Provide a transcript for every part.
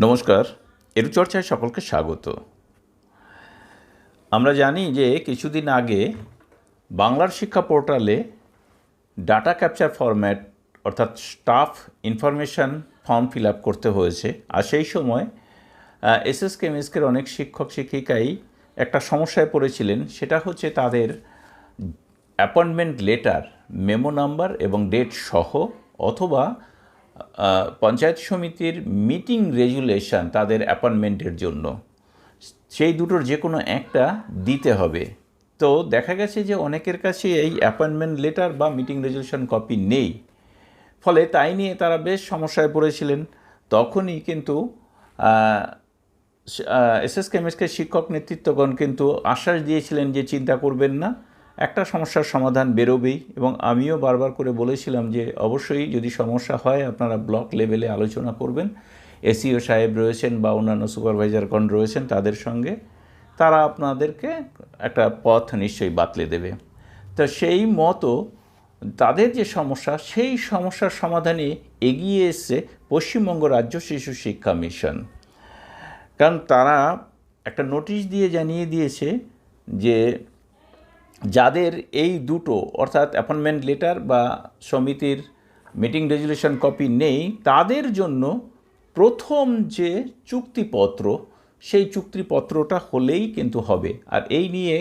নমস্কার, এডুচর্চায় সকলকে স্বাগত। আমরা জানি যে কিছুদিন আগে বাংলার শিক্ষা পোর্টালে ডাটা ক্যাপচার ফরম্যাট অর্থাৎ staff information form fill up করতে হয়েছে। আর সেই সময় SSKMSK অনেক শিক্ষক শিক্ষিকাই একটা সমস্যায় পড়েছিলেন। সেটা হচ্ছে তাদের অ্যাপয়েন্টমেন্ট লেটার মেমো নাম্বার এবং ডেট সহ অথবা পঞ্চায়েত সমিতির মিটিং রেজুলেশন তাদের অ্যাপয়েন্টমেন্টের জন্য, সেই দুটোর যে কোনো একটা দিতে হবে। তো দেখা গেছে যে অনেকের কাছে এই অ্যাপয়েন্টমেন্ট লেটার বা মিটিং রেজুলেশন কপি নেই, ফলে তাই নিয়ে তারা বেশ সমস্যায় পড়েছিলেন। তখনই কিন্তু SSKMSK শিক্ষক নেতৃত্বগণ কিন্তু আশ্বাস দিয়েছিলেন যে চিন্তা করবেন না, একটা সমস্যার সমাধান বেরোবেই। এবং আমিও বারবার করে বলেছিলাম যে অবশ্যই যদি সমস্যা হয় আপনারা ব্লক লেভেলে আলোচনা করবেন, SEO সাহেব রয়েছেন বা অন্যান্য সুপারভাইজারগণ রয়েছেন, তাদের সঙ্গে তারা আপনাদেরকে একটা পথ নিশ্চয়ই বাতলে দেবে। তো সেই মতো তাদের যে সমস্যা, সেই সমস্যার সমাধানে এগিয়ে এসছে পশ্চিমবঙ্গ রাজ্য শিশু শিক্ষা মিশন। কারণ তারা একটা নোটিশ দিয়ে জানিয়ে দিয়েছে যে যাদের এই দুটো অর্থাৎ অ্যাপয়েন্টমেন্ট লেটার বা সমিতির মিটিং রেজুলেশন কপি নেই, তাদের জন্য প্রথম যে চুক্তিপত্র, সেই চুক্তিপত্রটা হলেই কিন্তু হবে। আর এই নিয়ে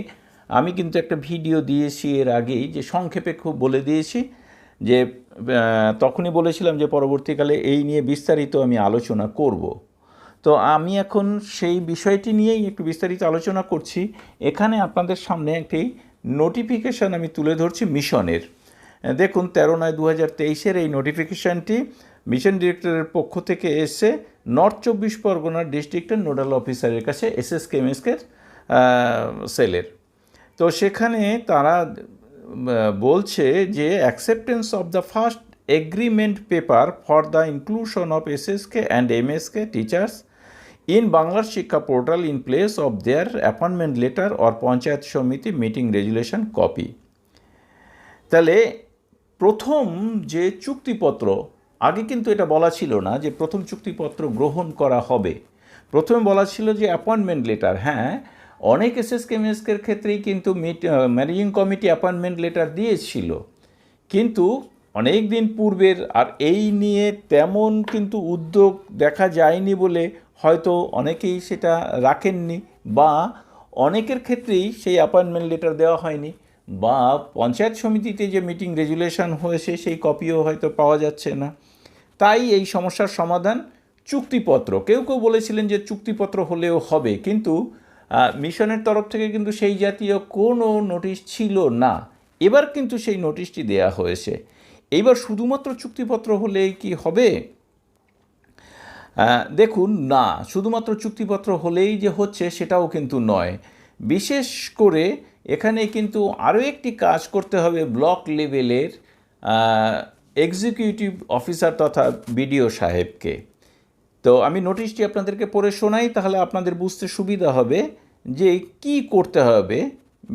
আমি কিন্তু একটা ভিডিও দিয়েছি এর আগেই, যে সংক্ষেপে খুব বলে দিয়েছি, যে তখনই বলেছিলাম যে পরবর্তীকালে এই নিয়ে বিস্তারিত আমি আলোচনা করব। তো আমি এখন সেই বিষয়টি নিয়েই একটু বিস্তারিত আলোচনা করছি। এখানে আপনাদের সামনে একটি নোটিফিকেশান আমি তুলে ধরছি মিশনের। দেখুন, 13/9/2023 এই নোটিফিকেশানটি মিশন ডিরেক্টরের পক্ষ থেকে এসে নর্থ 24 পরগনার ডিস্ট্রিক্টের নোডাল অফিসারের কাছে SSKMSK সেলের। তো সেখানে তারা বলছে যে acceptance of the first agreement paper for the inclusion of SSK and MSK teachers in Bangla Shikha portal in place of their appointment letter or Panchayat Samiti meeting resolution copy. তাহলে প্রথম যে চুক্তিপত্র, আগে কিন্তু এটা বলা ছিল না যে প্রথম চুক্তিপত্র গ্রহণ করা হবে। প্রথমে বলা ছিল যে অ্যাপয়েন্টমেন্ট লেটার। হ্যাঁ, অনেক SSKMSK ক্ষেত্রেই কিন্তু ম্যানেজিং কমিটি অ্যাপয়েন্টমেন্ট লেটার দিয়েছিল, কিন্তু অনেক দিন পূর্বের, আর এই নিয়ে তেমন কিন্তু উদ্যোগ দেখা যায়নি বলে হয়তো অনেকেই সেটা রাখেননি, বা অনেকের ক্ষেত্রেই সেই অ্যাপয়েন্টমেন্ট লেটার দেওয়া হয়নি, বা পঞ্চায়েত সমিতিতে যে মিটিং রেজুলেশন হয়েছে সেই কপিও হয়তো পাওয়া যাচ্ছে না। তাই এই সমস্যার সমাধান চুক্তিপত্র। কেউ কেউ বলেছিলেন যে চুক্তিপত্র হলেও হবে, কিন্তু মিশনের তরফ থেকে কিন্তু সেই জাতীয় কোনো নোটিশ ছিল না। এবার কিন্তু সেই নোটিশটি দেয়া হয়েছে। এইবার শুধুমাত্র চুক্তিপত্র হলেই কি হবে? দেখুন, না, শুধুমাত্র চুক্তিপত্র হলেই যে হচ্ছে সেটাও কিন্তু নয়। বিশেষ করে এখানে কিন্তু আরও একটি কাজ করতে হবে ব্লক লেভেলের এক্সিকিউটিভ অফিসার তথা BDO সাহেবকে। তো আমি নোটিশটি আপনাদেরকে পড়ে শোনাই, তাহলে আপনাদের বুঝতে সুবিধা হবে যে কি করতে হবে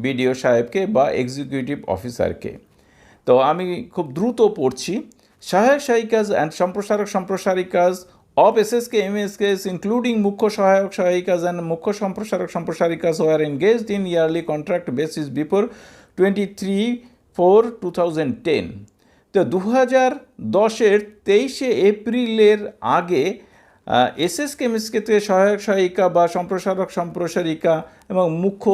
BDO সাহেবকে বা এক্সিকিউটিভ অফিসারকে। তো আমি খুব দ্রুত পড়ছি। সহায়ক সহায়িকাজ অ্যান্ড সম্প্রসারিকাজ of SSKMSK including মুখ্য সহায়ক সহায়িকাজ and মুখ্য সম্প্রসারিকাজ were engaged in yearly contract basis before 23/4/2010. তো 2010-এর 23শে এপ্রিলের আগে SSKMSK সহায়ক সহায়িকা বা সম্প্রসারিকা এবং মুখ্য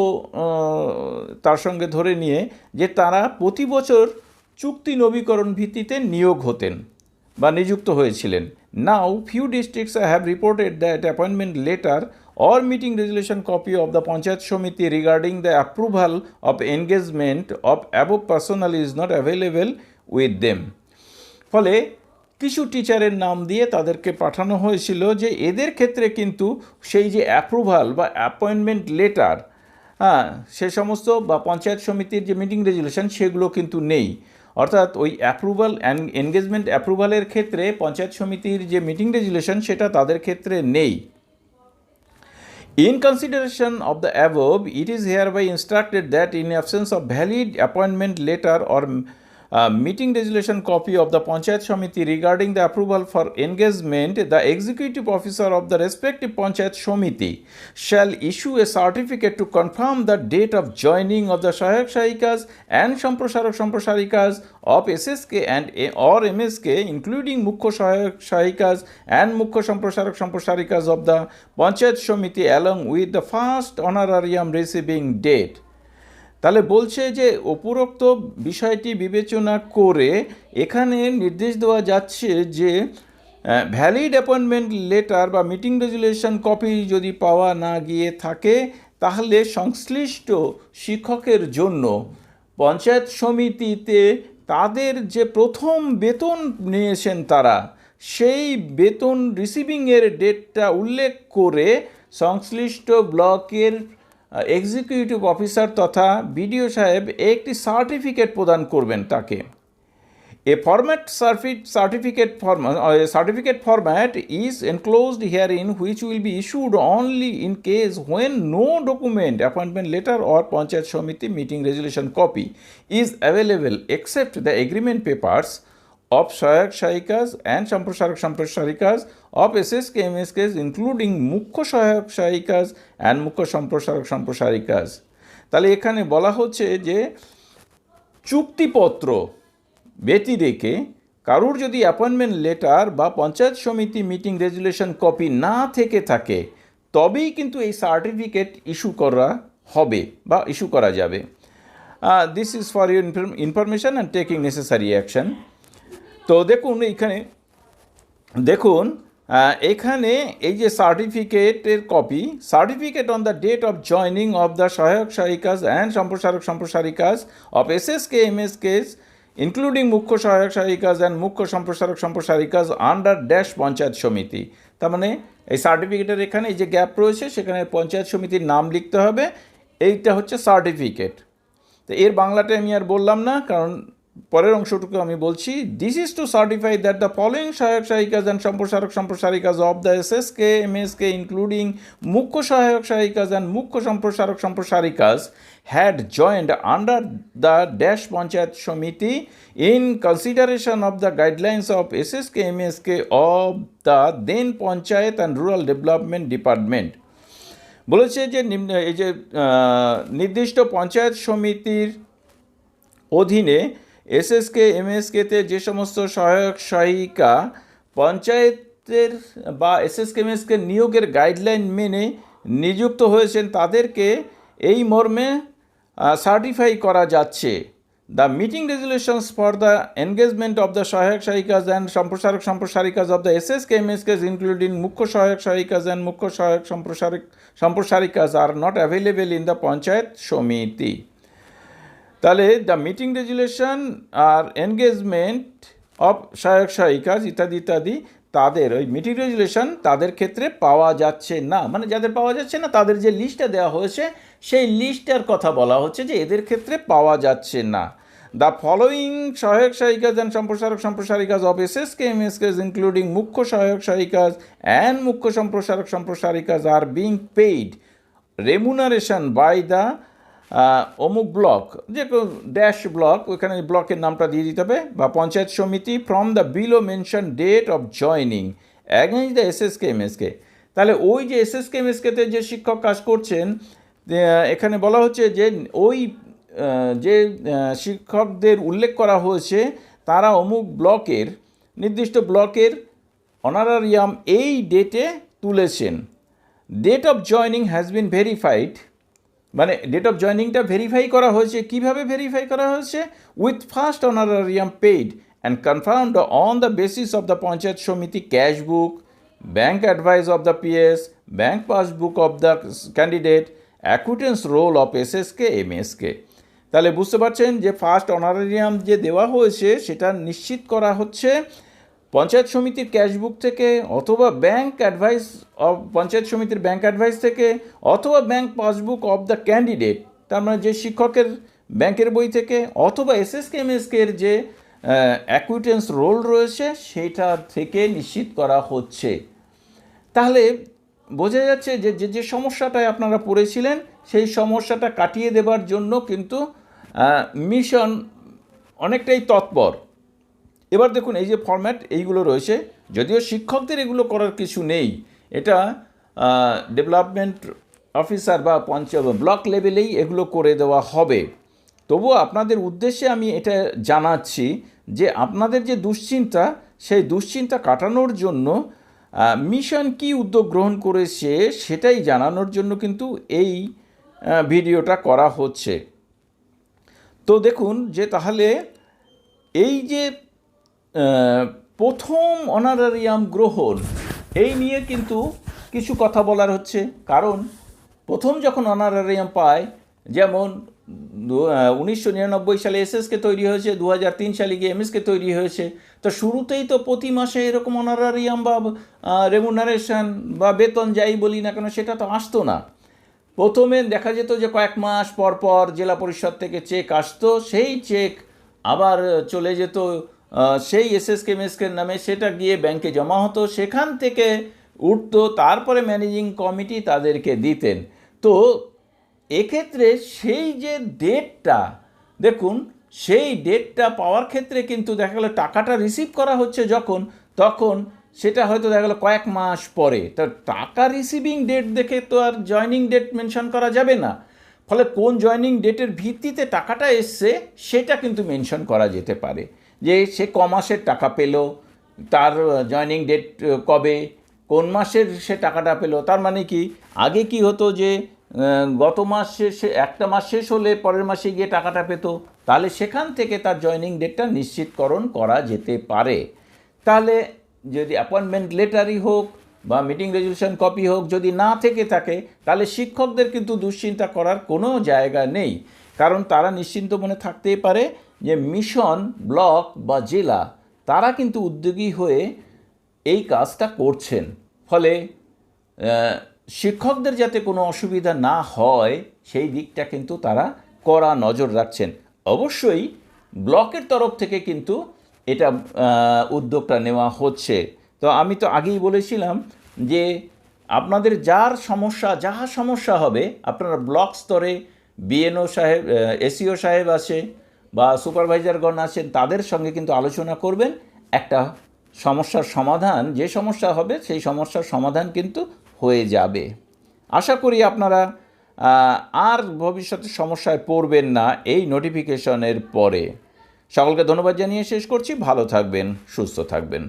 তার সঙ্গে ধরে নিয়ে যে তারা প্রতি বছর চুক্তি নবীকরণ ভিত্তিতে নিয়োগ হতেন বা নিযুক্ত হয়েছিলেন। Now, few districts have reported that appointment letter or meeting resolution copy of the Panchayat Samiti regarding the approval of engagement of above personnel is not available with them. ফলে কিছু টিচারের নাম দিয়ে তাদেরকে পাঠানো হয়েছিল যে এদের ক্ষেত্রে কিন্তু সেই যে অ্যাপ্রুভাল বা অ্যাপয়েন্টমেন্ট লেটার, সে সমস্ত বা পঞ্চায়েত সমিতির যে মিটিং রেজুলেশন সেগুলো কিন্তু নেই। অর্থাৎ ওই অ্যাপ্রুভাল অ্যান্ড এনগেজমেন্ট অ্যাপ্রুভালের ক্ষেত্রে পঞ্চায়েত সমিতির যে মিটিং রেজুলেশন সেটা তাদের ক্ষেত্রে নেই। In consideration of the above, it is hereby instructed that in absence of valid appointment letter or meeting resolution copy of the Panchayat Samiti regarding the approval for engagement, the executive officer of the respective Panchayat Samiti shall issue a certificate to confirm the date of joining of the Sahayak Sahikas and Samprasharak Samprasarikas of SSK and or MSK, including Mukhya Sahayak Sahikas and Mukhya Samprasharak Samprasarikas of the Panchayat Samiti along with the first honorarium receiving date. তাহলে বলছে যে উপরোক্ত বিষয়টি বিবেচনা করে এখানে নির্দেশ দেওয়া যাচ্ছে যে ভ্যালিড অ্যাপয়েন্টমেন্ট লেটার বা মিটিং রেজুলেশন কপি যদি পাওয়া না গিয়ে থাকে তাহলে সংশ্লিষ্ট শিক্ষকের জন্য পঞ্চায়েত সমিতিতে তাদের যে প্রথম বেতন নিয়েছেন তারা সেই বেতন রিসিভিংয়ের ডেটটা উল্লেখ করে সংশ্লিষ্ট ব্লকের এক্সিকিউটিভ অফিসার তথা বিডিও সাহেব একটি সার্টিফিকেট প্রদান করবেন তাকে। A certificate format is enclosed herein which will be issued only in case when no document, appointment letter or Panchayat Samiti meeting resolution copy is available except the agreement papers of Sahayak Sahikas and Samprasharak Samprasarikas of SSKMSKs including Mukhya Sahayak Sahikas and Mukhya Samprasharak Samprasarikas. তাহলে এখানে বলা হচ্ছে যে চুক্তিপত্র ব্যতি রেখে কারুর যদি appointment letter বা পঞ্চায়েত সমিতি মিটিং রেজুলেশন কপি না থেকে থাকে তবেই কিন্তু এই সার্টিফিকেট ইস্যু করা হবে বা ইস্যু করা যাবে। This is for your information and taking necessary action. তো দেখুন এখানে এই যে সার্টিফিকেটের কপি, certificate on the date of joining of the সহায়ক সহায়িকাস অ্যান্ড সম্প্রসারক সম্প্রসারিকাস অফ SSKMSKs ইনক্লুডিং মুখ্য সহায়ক সহায়িকাস অ্যান্ড মুখ্য সম্প্রসারক সম্প্রসারিকাস আন্ডার ড্যাশ পঞ্চায়েত সমিতি। তার মানে এই সার্টিফিকেটের এখানে এই যে গ্যাপ রয়েছে সেখানে পঞ্চায়েত সমিতির নাম লিখতে হবে, এইটা হচ্ছে সার্টিফিকেট। তো এর বাংলাটা আমি আর বললাম না, কারণ পরের অংশটুকু আমি বলছি। This is to certify that the following সহায়ক সহায়িকাস and সম্প্রসারক সম্প্রসারিকাস of the SSKMSK including মুখ্য সহায়ক সহায়িকাস অ্যান্ড মুখ্য সম্প্রসারক সম্প্রসারিকাস had joined under the dash Panchayat Samiti in consideration of the guidelines of SSKMSK of the then Panchayat and Rural Development Department. বলেছে যে এই যে নির্দিষ্ট পঞ্চায়েত সমিতির অধীনে SSKMSKতে যে সমস্ত সহায়ক সহায়িকা পঞ্চায়েতের বা SSKMSK নিয়োগের গাইডলাইন মেনে নিযুক্ত হয়েছেন তাদেরকে এই মর্মে সার্টিফাই করা যাচ্ছে। The meeting resolutions for the engagement of the সহায়ক সহায়িকাস and সম্প্রসারক সম্প্রসারিকাস of the SSKMSKs including মুখ্য সহায়ক সহায়িকাস অ্যান্ড মুখ্য সহায়ক সম্প্রসারিকাস are not available in the panchayat samiti. তাহলে দ্য মিটিং রেজুলেশন আর এনগেজমেন্ট অফ সহায়ক সহায়িকাস ইত্যাদি ইত্যাদি তাদের ওই মিটিং রেজুলেশন তাদের ক্ষেত্রে পাওয়া যাচ্ছে না, মানে যাদের পাওয়া যাচ্ছে না তাদের যে লিস্টটা দেওয়া হয়েছে সেই লিস্টের কথা বলা হচ্ছে যে এদের ক্ষেত্রে পাওয়া যাচ্ছে না। দ্য ফলোয়িং সহায়ক সহায়িকাস অ্যান্ড সম্প্রসারক সম্প্রসারিকাস অফ SSKMSKs ইনক্লুডিং মুখ্য সহায়ক সহায়িকাস অ্যান্ড মুখ্য সম্প্রসারক সম্প্রসারিকাস are being paid remuneration by the অমুক ব্লক, যে ড্যাশ ব্লক, ওইখানে ব্লকের নামটা দিয়ে দিতে হবে, বা panchayat samiti from the below mention date of joining against the SSKMSK। তাহলে ওই যে SSKMSKতে যে শিক্ষক কাজ করছেন এখানে বলা হচ্ছে যে ওই যে শিক্ষকদের উল্লেখ করা হয়েছে তারা অমুক ব্লকের নির্দিষ্ট ব্লকের অনারারিয়াম এই ডেটে তুলেছেন। Date of joining has been verified, মানে ডেট অফ জয়নিংটা ভেরিফাই করা হয়েছে। কিভাবে ভেরিফাই করা হয়েছে? With first honorarium paid and confirmed on the basis of the panchayat samiti cash book, bank advice of the PS, bank passbook of the candidate, acquittance roll of SSKMSK। তাহলে বুঝতে পারছেন যে ফার্স্ট অনারারিয়াম যে দেওয়া হয়েছে সেটা নিশ্চিত করা হচ্ছে পঞ্চায়েত সমিতির ক্যাশবুক থেকে, অথবা ব্যাঙ্ক অ্যাডভাইস অফ পঞ্চায়েত সমিতির ব্যাঙ্ক অ্যাডভাইস থেকে, অথবা bank passbook of the candidate, তার মানে যে শিক্ষকের ব্যাংকের বই থেকে, অথবা SSKMSKর যে অ্যাকুইটেন্স রোল রয়েছে সেটা থেকে নিশ্চিত করা হচ্ছে। তাহলে বোঝা যাচ্ছে যে যে সমস্যাটায় আপনারা পড়েছিলেন সেই সমস্যাটা কাটিয়ে দেবার জন্য কিন্তু মিশন অনেকটাই তৎপর। এবার দেখুন এই যে ফরম্যাট এইগুলো রয়েছে, যদিও শিক্ষকদের এগুলো করার কিছু নেই, এটা ডেভেলপমেন্ট অফিসার বা ব্লক লেভেলেই এগুলো করে দেওয়া হবে। তবুও আপনাদের উদ্দেশ্যে আমি এটা জানাচ্ছি যে আপনাদের যে দুশ্চিন্তা, সেই দুশ্চিন্তা কাটানোর জন্য মিশন কি উদ্যোগ গ্রহণ করেছে সেটাই জানানোর জন্য কিন্তু এই ভিডিওটা করা হচ্ছে। তো দেখুন যে তাহলে এই যে প্রথম অনারারিয়াম গ্রহণ, এই নিয়ে কিন্তু কিছু কথা বলার হচ্ছে। কারণ প্রথম যখন অনারারিয়াম পায়, যেমন 1999 সালে এসএসকে তৈরি হয়েছে, 2003 সালে গিয়ে এমএসকে তৈরি হয়েছে, তো শুরুতেই তো প্রতি মাসে এরকম অনারারিয়াম বা রেমুনারেশন বা বেতন যাই বলি না কেন সেটা তো আসতো না। প্রথমে দেখা যেত যে কয়েক মাস পর পর জেলা পরিষদ থেকে চেক আসতো, সেই চেক আবার চলে যেত সেই এসএসকেএমএসকের নামে, সেটা গিয়ে ব্যাংকে জমা হতো, সেখান থেকে উঠতো, তারপরে ম্যানেজিং কমিটি তাদেরকে দিতেন। তো এক্ষেত্রে সেই যে ডেটটা, দেখুন সেই ডেটটা পাওয়ার ক্ষেত্রে কিন্তু দেখা গেলো টাকাটা রিসিভ করা হচ্ছে যখন, তখন সেটা হয়তো দেখা গেলো কয়েক মাস পরে। তো টাকা রিসিভিং ডেট দেখে তো আর জয়নিং ডেট মেনশন করা যাবে না, ফলে কোন জয়নিং ডেটের ভিত্তিতে টাকাটা এসছে সেটা কিন্তু মেনশন করা যেতে পারে, যে সে ক মাসের টাকা পেল, তার জয়নিং ডেট কবে, কোন মাসের সে টাকাটা পেল। তার মানে কি, আগে কি হতো যে গত মাস শেষে একটা মাস শেষ হলে পরের মাসে গিয়ে টাকাটা পেত, তাহলে সেখান থেকে তার জয়নিং ডেটটা নিশ্চিতকরণ করা যেতে পারে। তাহলে যদি অ্যাপয়েন্টমেন্ট লেটারই হোক বা মিটিং রেজলিউশন কপি হোক, যদি না থেকে থাকে, তাহলে শিক্ষকদের কিন্তু দুশ্চিন্তা করার কোনো জায়গা নেই। কারণ তারা নিশ্চিন্ত মনে থাকতেই পারে যে মিশন, ব্লক বা জেলা তারা কিন্তু উদ্যোগী হয়ে এই কাজটা করছেন। ফলে শিক্ষকদের যাতে কোনো অসুবিধা না হয় সেই দিকটা কিন্তু তারা কড়া নজর রাখছেন। অবশ্যই ব্লকের তরফ থেকে কিন্তু এটা উদ্যোগটা নেওয়া হচ্ছে। তো আমি তো আগেই বলেছিলাম যে আপনাদের যা সমস্যা হবে আপনারা ব্লক স্তরে বিএনও সাহেব, এসিও সাহেব আছে বা সুপারভাইজারগণ আছেন, তাদের সঙ্গে কিন্তু আলোচনা করবেন। একটা সমস্যার সমাধান, যে সমস্যা হবে সেই সমস্যার সমাধান কিন্তু হয়ে যাবে। আশা করি আপনারা আর ভবিষ্যতে সমস্যায় পড়বেন না এই নোটিফিকেশনের পরে। সকলকে ধন্যবাদ জানিয়ে শেষ করছি। ভালো থাকবেন, সুস্থ থাকবেন।